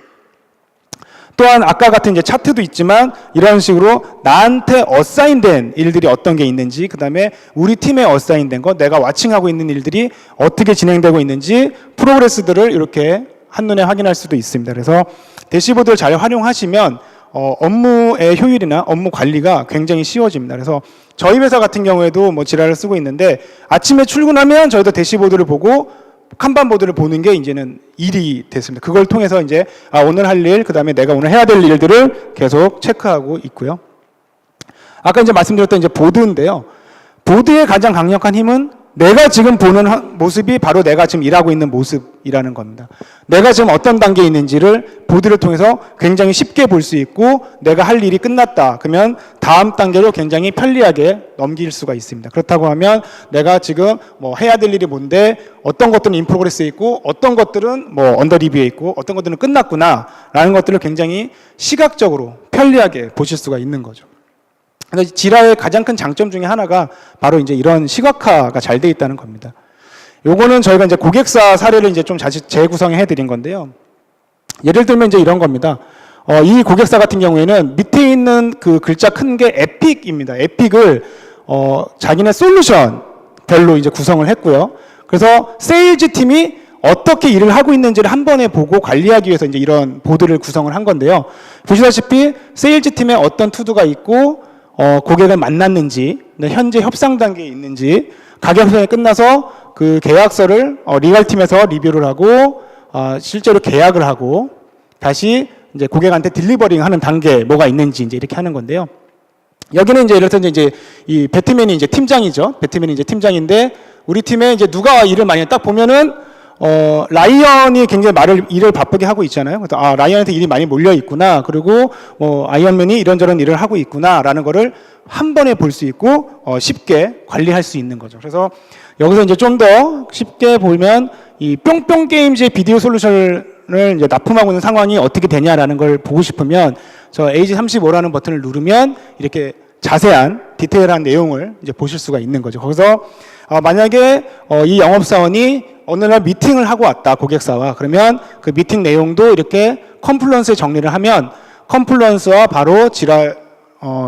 또한 아까 같은 이제 차트도 있지만 이런 식으로 나한테 어사인된 일들이 어떤 게 있는지 그다음에 우리 팀에 어사인된 것 내가 와칭하고 있는 일들이 어떻게 진행되고 있는지 프로그레스들을 이렇게 한눈에 확인할 수도 있습니다. 그래서 대시보드를 잘 활용하시면 업무의 효율이나 업무 관리가 굉장히 쉬워집니다. 그래서 저희 회사 같은 경우에도 뭐 지라를 쓰고 있는데 아침에 출근하면 저희도 대시보드를 보고 칸반보드를 보는 게 이제는 일이 됐습니다. 그걸 통해서 이제 오늘 할 일, 그 다음에 내가 오늘 해야 될 일들을 계속 체크하고 있고요. 아까 이제 말씀드렸던 이제 보드인데요. 보드의 가장 강력한 힘은 내가 지금 보는 모습이 바로 내가 지금 일하고 있는 모습이라는 겁니다. 내가 지금 어떤 단계에 있는지를 보드를 통해서 굉장히 쉽게 볼 수 있고 내가 할 일이 끝났다. 그러면 다음 단계로 굉장히 편리하게 넘길 수가 있습니다. 그렇다고 하면 내가 지금 뭐 해야 될 일이 뭔데 어떤 것들은 인프로그레스에 있고 어떤 것들은 뭐 언더 리뷰에 있고 어떤 것들은 끝났구나라는 것들을 굉장히 시각적으로 편리하게 보실 수가 있는 거죠. 그래서 지라의 가장 큰 장점 중에 하나가 바로 이제 이런 시각화가 잘 돼 있다는 겁니다. 요거는 저희가 이제 고객사 사례를 이제 좀 재구성해 드린 건데요. 예를 들면 이제 이런 겁니다. 이 고객사 같은 경우에는 밑에 있는 그 글자 큰 게 에픽입니다. 에픽을 자기네 솔루션 별로 이제 구성을 했고요. 그래서 세일즈 팀이 어떻게 일을 하고 있는지를 한 번에 보고 관리하기 위해서 이제 이런 보드를 구성을 한 건데요. 보시다시피 세일즈 팀에 어떤 투두가 있고 고객을 만났는지, 현재 협상 단계에 있는지, 가격 협상이 끝나서 그 계약서를 리갈팀에서 리뷰를 하고 실제로 계약을 하고 다시 이제 고객한테 딜리버링 하는 단계 뭐가 있는지 이제 이렇게 하는 건데요. 여기는 이제 예를 들어서 이제 이 배트맨이 이제 팀장이죠. 배트맨이 이제 팀장인데 우리 팀에 이제 누가 일을 많이 해? 딱 보면은 라이언이 굉장히 일을 바쁘게 하고 있잖아요. 그래서 라이언한테 일이 많이 몰려 있구나. 그리고 아이언맨이 이런저런 일을 하고 있구나라는 거를 한 번에 볼 수 있고 쉽게 관리할 수 있는 거죠. 그래서 여기서 이제 좀 더 쉽게 보면 이 뿅뿅 게임즈의 비디오 솔루션을 이제 납품하고 있는 상황이 어떻게 되냐라는 걸 보고 싶으면 저 AG35라는 버튼을 누르면 이렇게 자세한 디테일한 내용을 이제 보실 수가 있는 거죠. 거기서 만약에 이 영업사원이 어느 날 미팅을 하고 왔다, 고객사와. 그러면 그 미팅 내용도 이렇게 컴플런스에 정리를 하면 컴플런스와 바로 지랄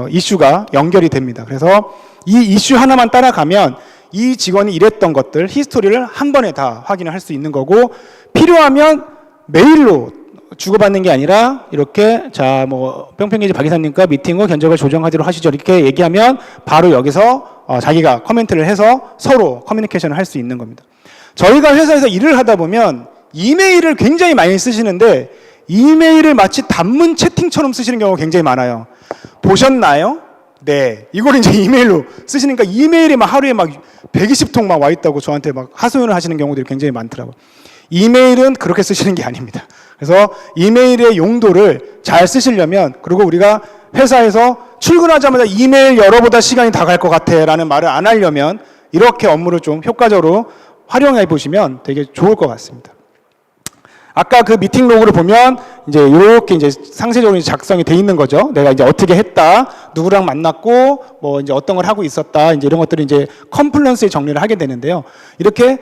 이슈가 연결이 됩니다. 그래서 이 이슈 하나만 따라가면 이 직원이 일했던 것들, 히스토리를 한 번에 다 확인을 할 수 있는 거고, 필요하면 메일로 주고받는 게 아니라 이렇게 자 뭐 뿅뿅이지 박 이사님과 미팅 후 견적을 조정하기로 하시죠, 이렇게 얘기하면 바로 여기서 자기가 코멘트를 해서 서로 커뮤니케이션을 할 수 있는 겁니다. 저희가 회사에서 일을 하다 보면 이메일을 굉장히 많이 쓰시는데 이메일을 마치 단문 채팅처럼 쓰시는 경우가 굉장히 많아요. 보셨나요? 네. 이걸 이제 이메일로 쓰시니까 이메일이 막 하루에 막 120통 막 와 있다고 저한테 막 하소연을 하시는 경우들이 굉장히 많더라고요. 이메일은 그렇게 쓰시는 게 아닙니다. 그래서 이메일의 용도를 잘 쓰시려면, 그리고 우리가 회사에서 출근하자마자 이메일 열어보다 시간이 다 갈 것 같아 라는 말을 안 하려면 이렇게 업무를 좀 효과적으로 활용해 보시면 되게 좋을 것 같습니다. 아까 그 미팅 로그를 보면 이제 이렇게 이제 상세적으로 작성이 돼 있는 거죠. 내가 이제 어떻게 했다, 누구랑 만났고, 뭐 이제 어떤 걸 하고 있었다, 이제 이런 것들을 이제 컴플런스에 정리를 하게 되는데요. 이렇게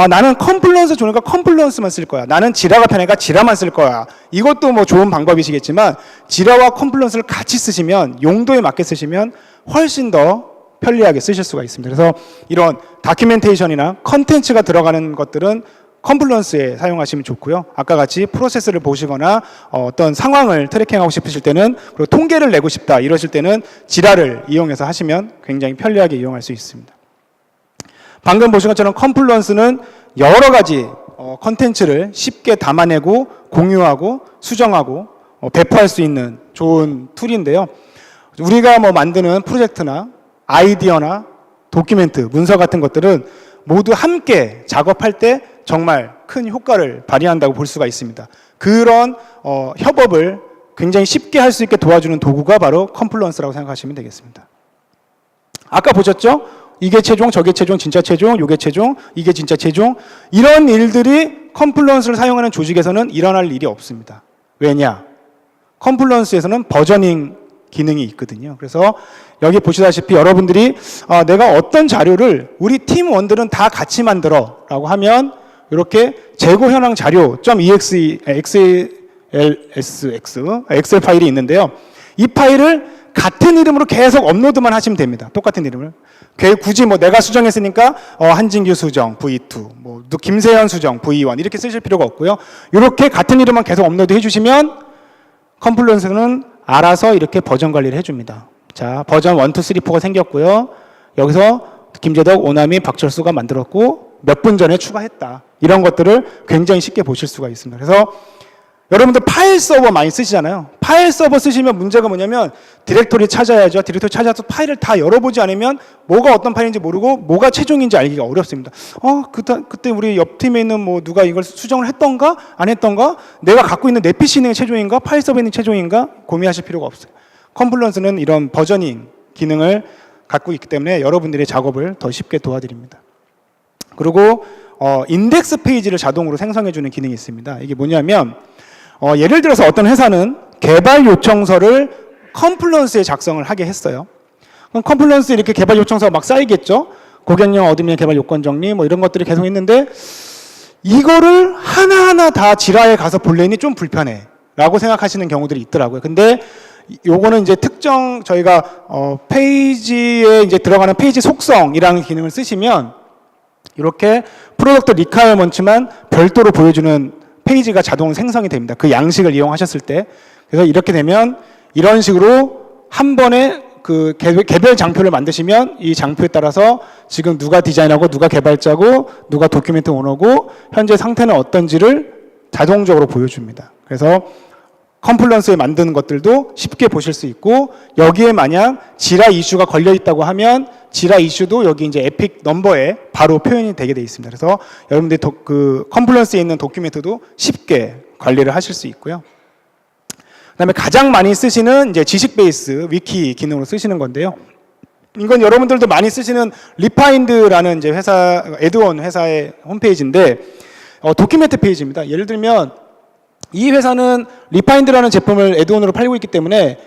나는 컴플런스 좋으니까 컴플런스만 쓸 거야. 나는 지라가 편하니까 지라만 쓸 거야. 이것도 뭐 좋은 방법이시겠지만 지라와 컴플런스를 같이 쓰시면, 용도에 맞게 쓰시면 훨씬 더 편리하게 쓰실 수가 있습니다. 그래서 이런 다큐멘테이션이나 컨텐츠가 들어가는 것들은 컴플런스에 사용하시면 좋고요. 아까 같이 프로세스를 보시거나 어떤 상황을 트래킹하고 싶으실 때는, 그리고 통계를 내고 싶다 이러실 때는 지라를 이용해서 하시면 굉장히 편리하게 이용할 수 있습니다. 방금 보신 것처럼 컴플런스는 여러 가지 컨텐츠를 쉽게 담아내고 공유하고 수정하고 배포할 수 있는 좋은 툴인데요. 우리가 뭐 만드는 프로젝트나 아이디어나 도큐멘트, 문서 같은 것들은 모두 함께 작업할 때 정말 큰 효과를 발휘한다고 볼 수가 있습니다. 그런 협업을 굉장히 쉽게 할 수 있게 도와주는 도구가 바로 컴플런스라고 생각하시면 되겠습니다. 아까 보셨죠? 이게 최종, 저게 최종, 진짜 최종, 요게 최종, 이게 진짜 최종, 이런 일들이 컴플런스를 사용하는 조직에서는 일어날 일이 없습니다. 왜냐? 컴플런스에서는 버저닝 기능이 있거든요. 그래서 여기 보시다시피 여러분들이 내가 어떤 자료를 우리 팀원들은 다 같이 만들어 라고 하면 이렇게 재고 현황 자료 엑셀 파일이 있는데요. 이 파일을 같은 이름으로 계속 업로드만 하시면 됩니다. 똑같은 이름을. 굳이 뭐 내가 수정했으니까 한진규 수정 V2, 뭐 김세현 수정 V1 이렇게 쓰실 필요가 없고요. 이렇게 같은 이름만 계속 업로드 해주시면 컴플런스는 알아서 이렇게 버전 관리를 해줍니다. 자, 버전 1, 2, 3, 4가 생겼고요. 여기서 김재덕, 오남이, 박철수가 만들었고 몇 분 전에 추가했다. 이런 것들을 굉장히 쉽게 보실 수가 있습니다. 그래서 여러분들 파일 서버 많이 쓰시잖아요. 파일 서버 쓰시면 문제가 뭐냐면 디렉토리 찾아야죠. 디렉토리 찾아서 파일을 다 열어보지 않으면 뭐가 어떤 파일인지 모르고 뭐가 최종인지 알기가 어렵습니다. 그때 우리 옆 팀에 있는 뭐 누가 이걸 수정을 했던가 안 했던가, 내가 갖고 있는 내 PC 있는 게 최종인가, 파일 서버에 있는 최종인가 고민하실 필요가 없어요. 컴플런스는 이런 버저닝 기능을 갖고 있기 때문에 여러분들의 작업을 더 쉽게 도와드립니다. 그리고 인덱스 페이지를 자동으로 생성해주는 기능이 있습니다. 이게 뭐냐면 예를 들어서 어떤 회사는 개발 요청서를 컴플런스에 작성을 하게 했어요. 그럼 컴플런스에 이렇게 개발 요청서가 막 쌓이겠죠. 고객령 어드민 개발 요건 정리 뭐 이런 것들이 계속 있는데 이거를 하나하나 다 지라에 가서 볼래니 좀 불편해 라고 생각하시는 경우들이 있더라고요. 근데 요거는 이제 특정 저희가 페이지에 이제 들어가는 페이지 속성이라는 기능을 쓰시면 이렇게 프로덕트 리퀘어먼트만 별도로 보여주는 페이지가 자동 생성이 됩니다. 그 양식을 이용하셨을 때. 그래서 이렇게 되면 이런 식으로 한 번에 그 개별 장표를 만드시면 이 장표에 따라서 지금 누가 디자인하고 누가 개발자고 누가 도큐멘트 오너고 현재 상태는 어떤지를 자동적으로 보여줍니다. 그래서 컴플런스에 만드는 것들도 쉽게 보실 수 있고, 여기에 만약 지라 이슈가 걸려 있다고 하면 지라 이슈도 여기 이제 에픽 넘버에 바로 표현이 되게 돼 있습니다. 그래서 여러분들이 그 컴플런스에 있는 도큐멘트도 쉽게 관리를 하실 수 있고요. 그다음에 가장 많이 쓰시는 이제 지식 베이스 위키 기능으로 쓰시는 건데요. 이건 여러분들도 많이 쓰시는 리파인드라는 이제 회사, 에드원 회사의 홈페이지인데 도큐멘트 페이지입니다. 예를 들면 이 회사는 리파인드라는 제품을 에드온으로 팔고 있기 때문에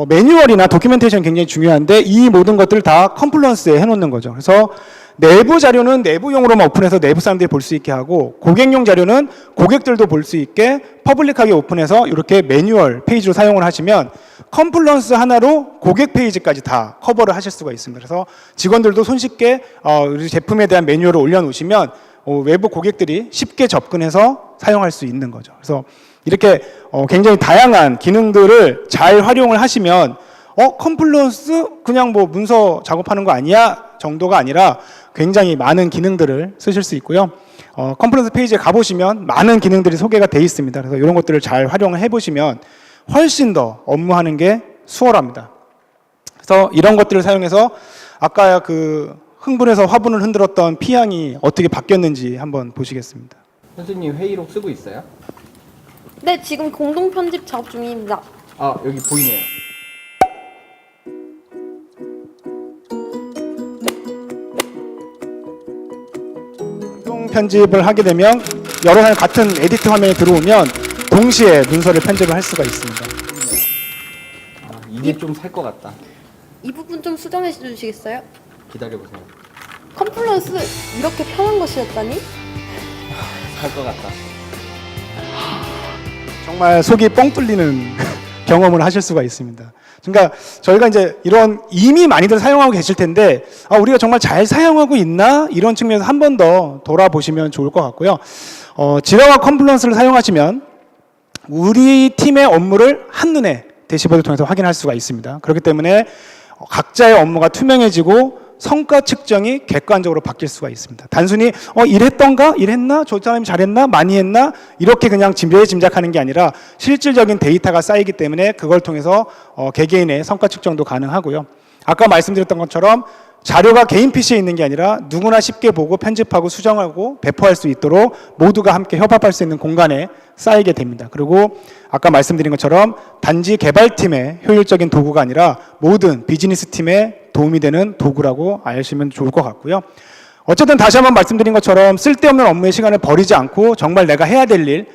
매뉴얼이나 도큐멘테이션이 굉장히 중요한데 이 모든 것들을 다 컴플런스에 해놓는 거죠. 그래서 내부 자료는 내부용으로만 오픈해서 내부 사람들이 볼 수 있게 하고 고객용 자료는 고객들도 볼 수 있게 퍼블릭하게 오픈해서 이렇게 매뉴얼 페이지로 사용을 하시면 컴플런스 하나로 고객 페이지까지 다 커버를 하실 수가 있습니다. 그래서 직원들도 손쉽게 우리 제품에 대한 매뉴얼을 올려놓으시면 외부 고객들이 쉽게 접근해서 사용할 수 있는 거죠. 그래서 이렇게 굉장히 다양한 기능들을 잘 활용을 하시면 컴플런스 그냥 뭐 문서 작업하는 거 아니야 정도가 아니라 굉장히 많은 기능들을 쓰실 수 있고요. 컴플런스 페이지에 가보시면 많은 기능들이 소개가 돼 있습니다. 그래서 이런 것들을 잘 활용을 해보시면 훨씬 더 업무하는 게 수월합니다. 그래서 이런 것들을 사용해서 아까 그 흥분해서 화분을 흔들었던 피양이 어떻게 바뀌었는지 한번 보시겠습니다. 선생님 회의록 쓰고 있어요? 네, 지금 공동 편집 작업 중입니다. 아 여기 보이네요. 공동 편집을 하게 되면 여러 사람 같은 에디트 화면에 들어오면 동시에 문서를 편집을 할 수가 있습니다. 아, 이게 좀 살 것 같다. 이 부분 좀 수정해 주시겠어요? 기다려보세요. 컴플런스 이렇게 편한 것이었다니? 살 것 같다. 정말 속이 뻥 뚫리는 경험을 하실 수가 있습니다. 그러니까 저희가 이제 이런 이미 많이들 사용하고 계실 텐데 우리가 정말 잘 사용하고 있나 이런 측면에서 한 번 더 돌아보시면 좋을 것 같고요. 지라와 컴플런스를 사용하시면 우리 팀의 업무를 한눈에 대시보드를 통해서 확인할 수가 있습니다. 그렇기 때문에 각자의 업무가 투명해지고 성과 측정이 객관적으로 바뀔 수가 있습니다. 단순히 이랬던가? 이랬나? 저 사람이 잘했나? 많이 했나? 이렇게 그냥 짐작하는 게 아니라 실질적인 데이터가 쌓이기 때문에 그걸 통해서 개개인의 성과 측정도 가능하고요. 아까 말씀드렸던 것처럼 자료가 개인 PC에 있는 게 아니라 누구나 쉽게 보고 편집하고 수정하고 배포할 수 있도록 모두가 함께 협업할 수 있는 공간에 쌓이게 됩니다. 그리고 아까 말씀드린 것처럼 단지 개발팀의 효율적인 도구가 아니라 모든 비즈니스 팀에 도움이 되는 도구라고 아시면 좋을 것 같고요. 어쨌든 다시 한번 말씀드린 것처럼 쓸데없는 업무의 시간을 버리지 않고 정말 내가 해야 될 일,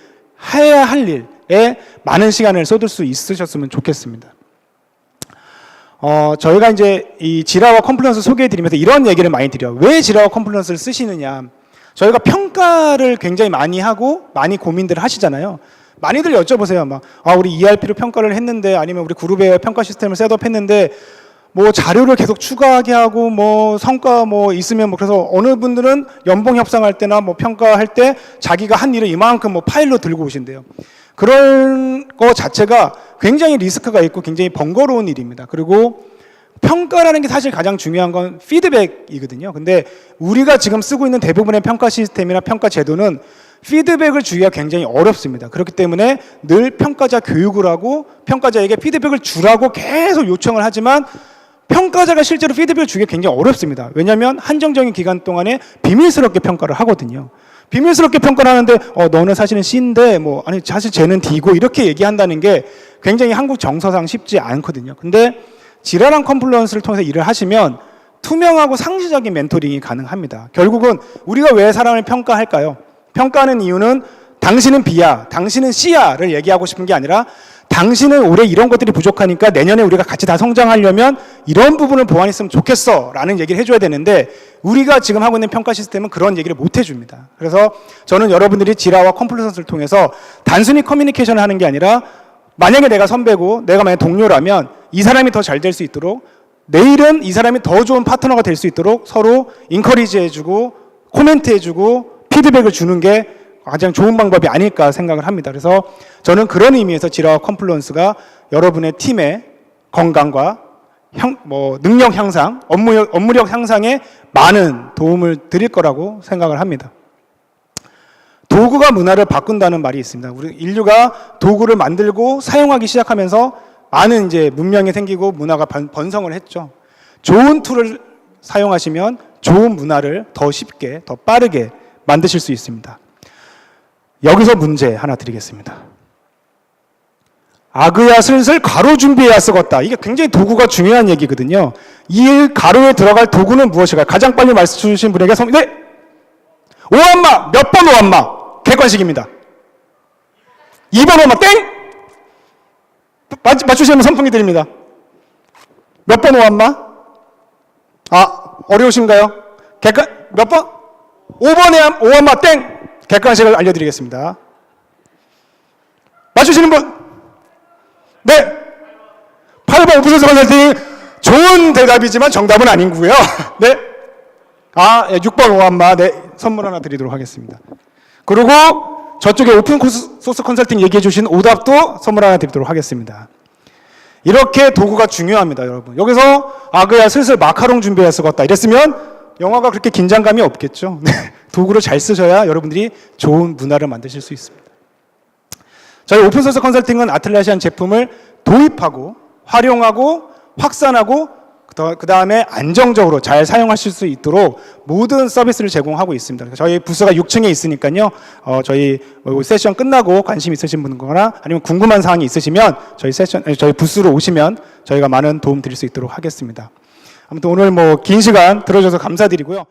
해야 할 일에 많은 시간을 쏟을 수 있으셨으면 좋겠습니다. 저희가 이제 이 지라와 컴플런스 소개해드리면서 이런 얘기를 많이 드려요. 왜 지라와 컴플런스를 쓰시느냐. 저희가 평가를 굉장히 많이 하고 많이 고민들을 하시잖아요. 많이들 여쭤보세요. 막, 우리 ERP로 평가를 했는데 아니면 우리 그룹에 평가 시스템을 셋업했는데 뭐 자료를 계속 추가하게 하고 뭐 성과 뭐 있으면 뭐 그래서 어느 분들은 연봉 협상할 때나 뭐 평가할 때 자기가 한 일을 이만큼 뭐 파일로 들고 오신대요. 그런 거 자체가 굉장히 리스크가 있고 굉장히 번거로운 일입니다. 그리고 평가라는 게 사실 가장 중요한 건 피드백이거든요. 근데 우리가 지금 쓰고 있는 대부분의 평가 시스템이나 평가 제도는 피드백을 주기가 굉장히 어렵습니다. 그렇기 때문에 늘 평가자 교육을 하고 평가자에게 피드백을 주라고 계속 요청을 하지만 평가자가 실제로 피드백을 주기가 굉장히 어렵습니다. 왜냐하면 한정적인 기간 동안에 비밀스럽게 평가를 하거든요. 비밀스럽게 평가를 하는데 너는 사실은 C인데 뭐 아니 사실 쟤는 D고 이렇게 얘기한다는 게 굉장히 한국 정서상 쉽지 않거든요. 근데 지라랑 컴플런스를 통해서 일을 하시면 투명하고 상시적인 멘토링이 가능합니다. 결국은 우리가 왜 사람을 평가할까요? 평가하는 이유는 당신은 B야, 당신은 C야를 얘기하고 싶은 게 아니라 당신은 올해 이런 것들이 부족하니까 내년에 우리가 같이 다 성장하려면 이런 부분을 보완했으면 좋겠어 라는 얘기를 해줘야 되는데 우리가 지금 하고 있는 평가 시스템은 그런 얘기를 못 해줍니다. 그래서 저는 여러분들이 지라와 컴플런스를 통해서 단순히 커뮤니케이션을 하는 게 아니라 만약에 내가 선배고 내가 만약 동료라면 이 사람이 더 잘 될 수 있도록 내일은 이 사람이 더 좋은 파트너가 될 수 있도록 서로 인커리지 해주고 코멘트 해주고 피드백을 주는 게 가장 좋은 방법이 아닐까 생각을 합니다. 그래서 저는 그런 의미에서 지라와 컴플런스가 여러분의 팀의 건강과 능력 향상, 업무력 향상에 많은 도움을 드릴 거라고 생각을 합니다. 도구가 문화를 바꾼다는 말이 있습니다. 우리 인류가 도구를 만들고 사용하기 시작하면서 많은 이제 문명이 생기고 문화가 번성을 했죠. 좋은 툴을 사용하시면 좋은 문화를 더 쉽게, 더 빠르게 만드실 수 있습니다. 여기서 문제 하나 드리겠습니다. 아그야 슬슬 가로 준비해야 쓰겄다. 이게 굉장히 도구가 중요한 얘기거든요. 이 가로에 들어갈 도구는 무엇일까요? 가장 빨리 말씀 주신 분에게 네! 오한마! 몇 번 오한마? 객관식입니다. 2번 오한마 땡! 맞추시면 선풍기 드립니다. 몇 번 오한마? 어려우신가요? 객관 몇 번? 5번에 5번마 땡. 객관식을 알려드리겠습니다. 맞추시는 분? 네. 8번 오픈소스 컨설팅 좋은 대답이지만 정답은 아닌고요. 네. 6번 오한마 네 선물 하나 드리도록 하겠습니다. 그리고 저쪽에 오픈소스 컨설팅 얘기해 주신 오답도 선물 하나 드리도록 하겠습니다. 이렇게 도구가 중요합니다, 여러분. 여기서 그야 슬슬 마카롱 준비해야 쓰겠다 이랬으면 영화가 그렇게 긴장감이 없겠죠. 도구를 잘 쓰셔야 여러분들이 좋은 문화를 만드실 수 있습니다. 저희 오픈소스 컨설팅은 아틀라시안 제품을 도입하고 활용하고 확산하고 그 다음에 안정적으로 잘 사용하실 수 있도록 모든 서비스를 제공하고 있습니다. 저희 부스가 6층에 있으니까요. 저희 세션 끝나고 관심 있으신 분거나 아니면 궁금한 사항이 있으시면 저희 부스로 오시면 저희가 많은 도움 드릴 수 있도록 하겠습니다. 아무튼 오늘 긴 시간 들어줘서 감사드리고요.